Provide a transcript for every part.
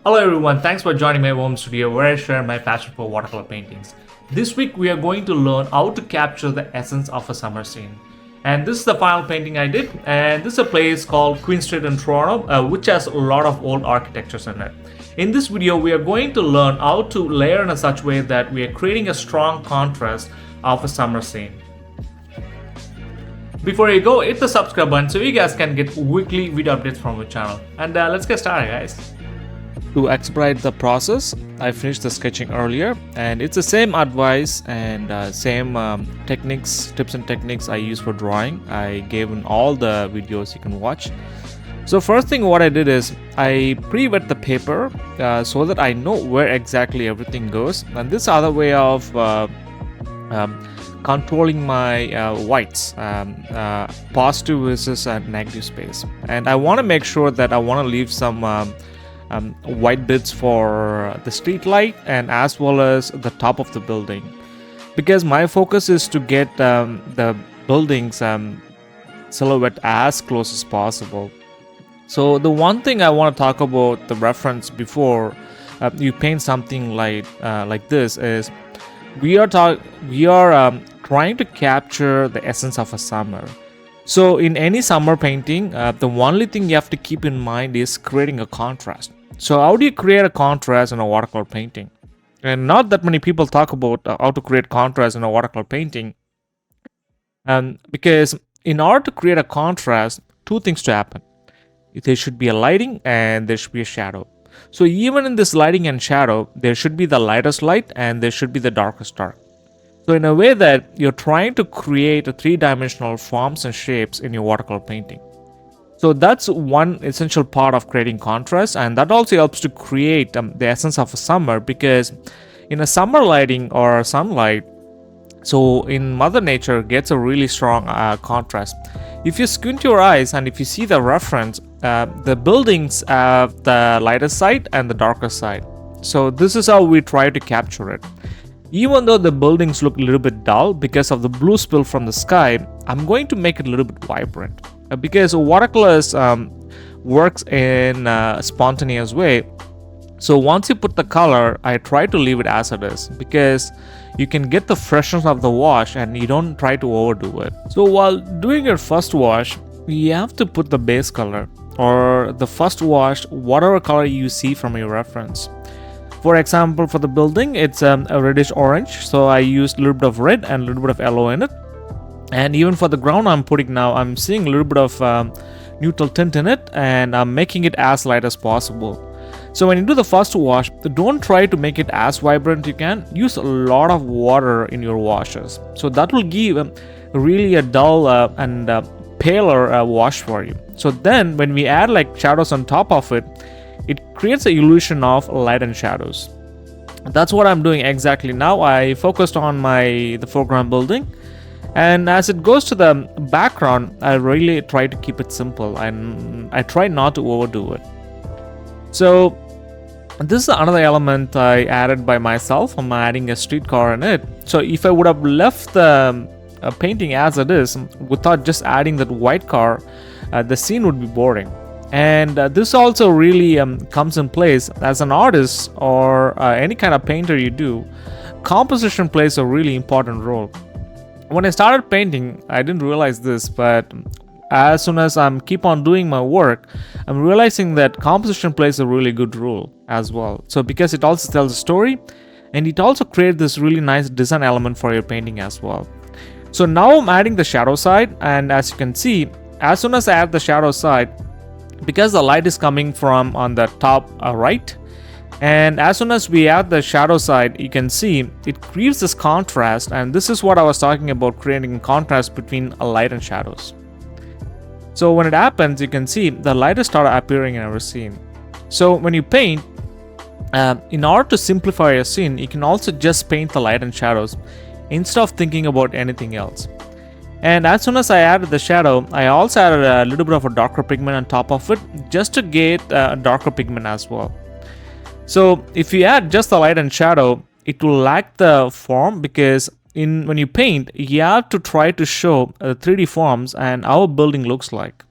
Hello everyone, thanks for joining my home studio where I share my passion for watercolor paintings. This week we are going to learn how to capture the essence of a summer scene. And this is the final painting I did, and this is a place called Queen Street in Toronto, which has a lot of old architectures in it. In this video we are going to learn how to layer in such a way that we are creating a strong contrast of a summer scene. Before you go, hit the subscribe button so you guys can get weekly video updates from the channel. And let's get started, guys. To expedite the process, I finished the sketching earlier, and it's the same advice and same techniques, tips and techniques I use for drawing. I gave in all the videos you can watch. So first thing what I did is I pre-wet the paper so that I know where exactly everything goes, and this other way of controlling my whites, positive versus negative space. And I want to make sure that I want to leave some white bits for the street light and as well as the top of the building, because my focus is to get the building's silhouette as close as possible. So the one thing I want to talk about the reference before you paint something like this is we are trying to capture the essence of a summer. So in any summer painting, the only thing you have to keep in mind is creating a contrast. So how do you create a contrast in a watercolor painting? And not that many people talk about how to create contrast in a watercolor painting. Because in order to create a contrast, two things to happen. There should be a lighting and there should be a shadow. So even in this lighting and shadow, there should be the lightest light and there should be the darkest dark. So in a way that you're trying to create a three-dimensional forms and shapes in your watercolor painting. So that's one essential part of creating contrast, and that also helps to create the essence of a summer, because in a summer lighting or sunlight, so in Mother Nature gets a really strong contrast. If you squint your eyes and if you see the reference, the buildings have the lightest side and the darkest side. So this is how we try to capture it. Even though the buildings look a little bit dull because of the blue spill from the sky, I'm going to make it a little bit vibrant, because watercolors works in a spontaneous way. So once you put the color, I try to leave it as it is, because you can get the freshness of the wash and you don't try to overdo it. So while doing your first wash, you have to put the base color or the first wash, whatever color you see from your reference. For example, for the building, it's a reddish orange, so I used a little bit of red and a little bit of yellow in it. And even for the ground I'm putting now, I'm seeing a little bit of neutral tint in it, and I'm making it as light as possible. So when you do the first wash, don't try to make it as vibrant you can. Use a lot of water in your washes. So that will give really a dull and paler wash for you. So then when we add like shadows on top of it, it creates an illusion of light and shadows. That's what I'm doing exactly now. I focused on the foreground building, and as it goes to the background, I really try to keep it simple and I try not to overdo it. So this is another element I added by myself. I'm adding a streetcar in it. So if I would have left the painting as it is without just adding that white car, the scene would be boring. And this also really comes in place as an artist or any kind of painter you do. Composition plays a really important role. When I started painting, I didn't realize this, but as soon as I keep on doing my work, I'm realizing that composition plays a really good role as well. So because it also tells a story, and it also creates this really nice design element for your painting as well. So now I'm adding the shadow side, and as you can see, as soon as I add the shadow side, because the light is coming from on the top right, and as soon as we add the shadow side, you can see it creates this contrast, and this is what I was talking about, creating contrast between light and shadows. So when it happens, you can see the light is start appearing in our scene. So when you paint, in order to simplify your scene, you can also just paint the light and shadows instead of thinking about anything else. And as soon as I added the shadow, I also added a little bit of a darker pigment on top of it, just to get a darker pigment as well. So if you add just the light and shadow, it will lack the form, because when you paint, you have to try to show 3D forms and how a building looks like.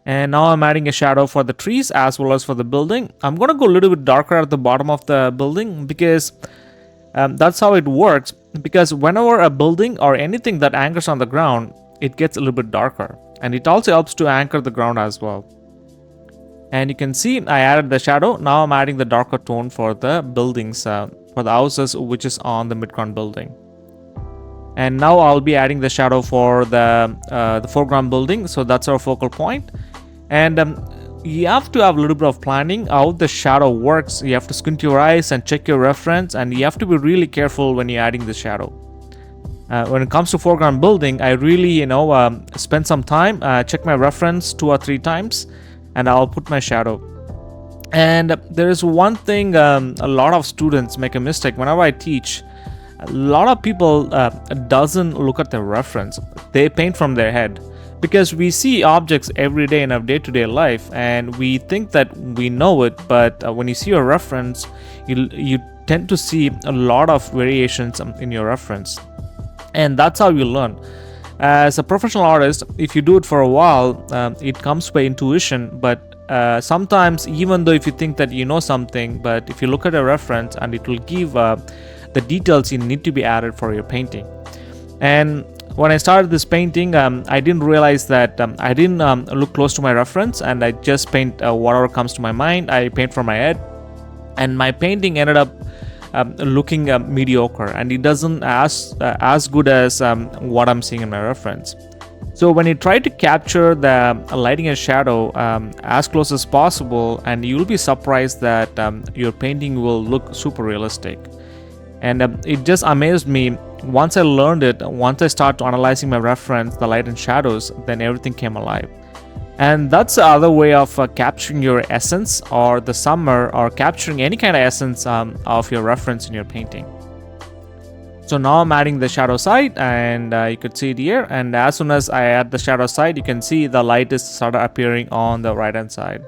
And now I'm adding a shadow for the trees as well as for the building. I'm going to go a little bit darker at the bottom of the building because that's how it works. Because whenever a building or anything that anchors on the ground, it gets a little bit darker. And it also helps to anchor the ground as well. And you can see I added the shadow. Now I'm adding the darker tone for the buildings, for the houses which is on the mid-ground building. And now I'll be adding the shadow for the foreground building. So that's our focal point. And you have to have a little bit of planning how the shadow works. You have to squint your eyes and check your reference, and you have to be really careful when you're adding the shadow. When it comes to foreground building, I really spend some time, check my reference 2 or 3 times, and I'll put my shadow. And there is one thing a lot of students make a mistake whenever I teach. A lot of people doesn't look at the reference. They paint from their head. Because we see objects every day in our day-to-day life, and we think that we know it, but when you see a reference, you tend to see a lot of variations in your reference, and that's how you learn. As a professional artist, if you do it for a while, it comes by intuition, but sometimes, even though if you think that you know something, but if you look at a reference, and it will give the details you need to be added for your painting. And when I started this painting, I didn't realize that I didn't look close to my reference, and I just paint whatever comes to my mind. I paint from my head, and my painting ended up looking mediocre, and it doesn't as good as what I'm seeing in my reference. So when you try to capture the lighting and shadow as close as possible, and you'll be surprised that your painting will look super realistic. And it just amazed me. Once I learned it, once I started analyzing my reference, the light and shadows, then everything came alive. And that's the other way of capturing your essence, or the summer, or capturing any kind of essence of your reference in your painting. So now I'm adding the shadow side, and you could see it here. And as soon as I add the shadow side, you can see the light is started appearing on the right hand side.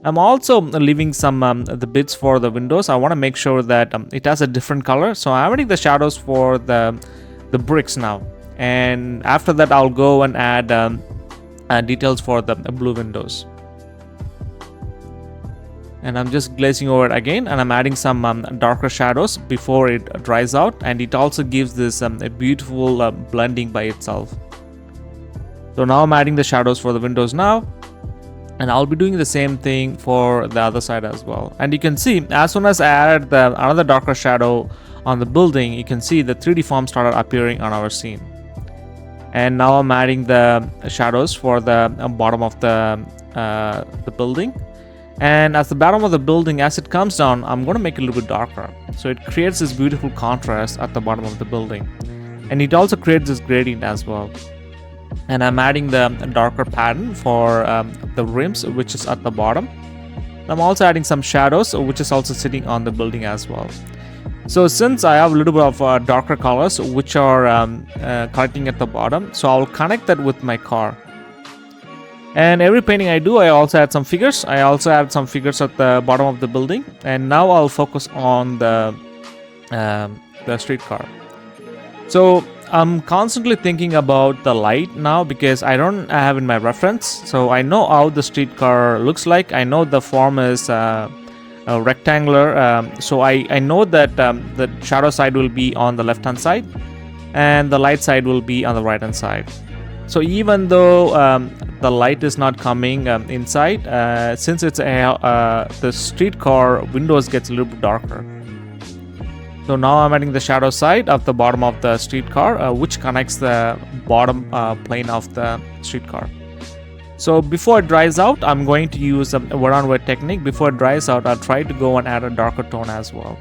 I'm also leaving some the bits for the windows. I want to make sure that it has a different color. So I'm adding the shadows for the bricks now. And after that, I'll go and add details for the blue windows. And I'm just glazing over it again, and I'm adding some darker shadows before it dries out. And it also gives this a beautiful blending by itself. So now I'm adding the shadows for the windows now. And I'll be doing the same thing for the other side as well. And you can see, as soon as I added another darker shadow on the building, you can see the 3D form started appearing on our scene. And now I'm adding the shadows for the bottom of the building. And as the bottom of the building, as it comes down, I'm going to make it a little bit darker. So it creates this beautiful contrast at the bottom of the building. And it also creates this gradient as well. And I'm adding the darker pattern for the rims, which is at the bottom. I'm also adding some shadows, which is also sitting on the building as well. So since I have a little bit of darker colors, which are connecting at the bottom, so I'll connect that with my car. And every painting I do, I also add some figures. I also add some figures at the bottom of the building. And now I'll focus on the streetcar. So I'm constantly thinking about the light now, because I don't have in my reference. So I know how the streetcar looks like. I know the form is rectangular. So I know that the shadow side will be on the left hand side, and the light side will be on the right hand side. So even though the light is not coming inside, since it's the streetcar windows gets a little bit darker. So now I'm adding the shadow side of the bottom of the streetcar, which connects the bottom plane of the streetcar. So before it dries out, I'm going to use a wet on wet technique. Before it dries out, I'll try to go and add a darker tone as well.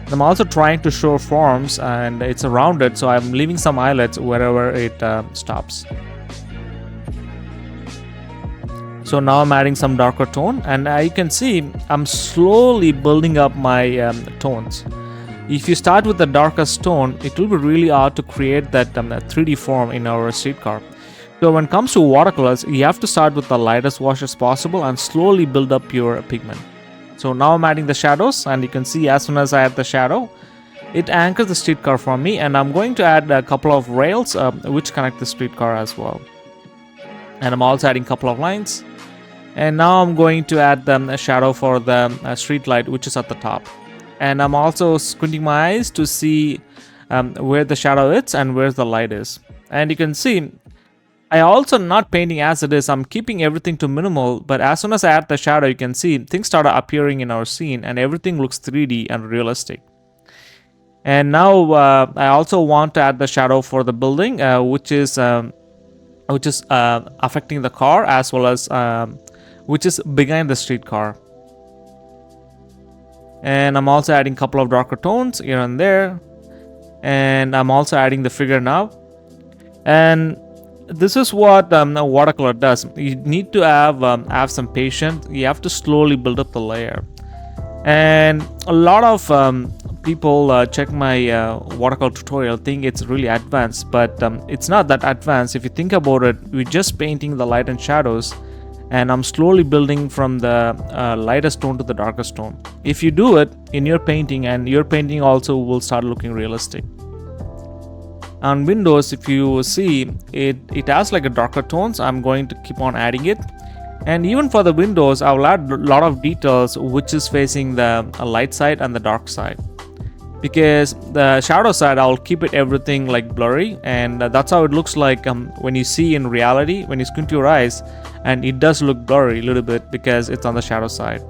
I'm also trying to show forms, and it's rounded, so I'm leaving some eyelets wherever it stops. So now I'm adding some darker tone, and you can see I'm slowly building up my tones. If you start with the darkest tone, it will be really hard to create that 3D form in our streetcar. So when it comes to watercolors, you have to start with the lightest wash as possible and slowly build up your pigment. So now I'm adding the shadows, and you can see as soon as I add the shadow, it anchors the streetcar for me, and I'm going to add a couple of rails which connect the streetcar as well. And I'm also adding a couple of lines. And now I'm going to add a shadow for the street light, which is at the top. And I'm also squinting my eyes to see where the shadow is and where the light is. And you can see I also not painting as it is. I'm keeping everything to minimal, but as soon as I add the shadow, you can see things start appearing in our scene and everything looks 3D and realistic. And now I also want to add the shadow for the building, which is affecting the car, as well as which is behind the streetcar. And I'm also adding a couple of darker tones here and there. And I'm also adding the figure now. And this is what watercolor does. You need to have some patience. You have to slowly build up the layer. And a lot of people check my watercolor tutorial, think it's really advanced, but it's not that advanced. If you think about it, we're just painting the light and shadows, and I'm slowly building from the lightest tone to the darkest tone. If you do it in your painting, and your painting also will start looking realistic. On windows, if you see, it has like a darker tones. I'm going to keep on adding it. And even for the windows, I will add a lot of details which is facing the light side and the dark side. Because the shadow side, I'll keep it everything like blurry, and that's how it looks like when you see in reality, when you squint your eyes, and it does look blurry a little bit because it's on the shadow side.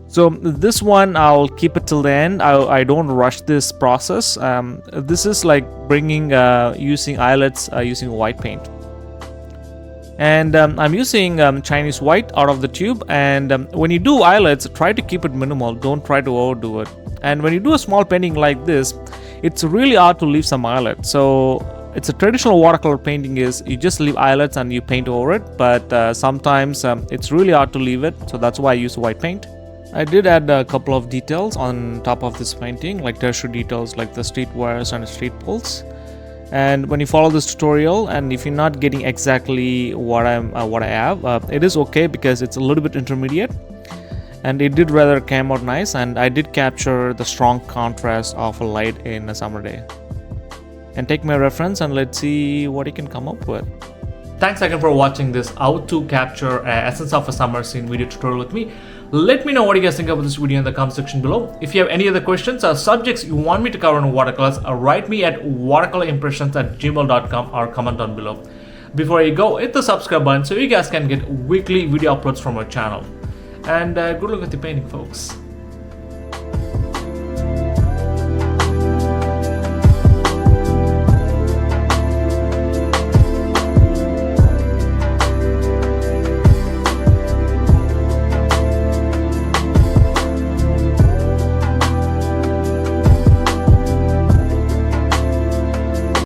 So this one, I'll keep it till the end. I don't rush this process. This is like bringing using eyelets using white paint. And I'm using Chinese white out of the tube. And when you do eyelets, try to keep it minimal. Don't try to overdo it. And when you do a small painting like this, it's really hard to leave some eyelets. So it's a traditional watercolor painting is you just leave eyelets and you paint over it. But sometimes it's really hard to leave it. So that's why I use white paint. I did add a couple of details on top of this painting, like tertiary details like the street wires and the street poles. And when you follow this tutorial, and if you're not getting exactly what I have, it is okay because it's a little bit intermediate. And it did rather came out nice, and I did capture the strong contrast of a light in a summer day. And take my reference and let's see what you can come up with. Thanks again for watching this how to capture essence of a summer scene video tutorial with me. Let me know what you guys think about this video in the comment section below. If you have any other questions or subjects you want me to cover on watercolors, write me at watercolorimpressions@gmail.com or comment down below. Before you go, hit the subscribe button so you guys can get weekly video uploads from our channel. And good luck with the painting, folks.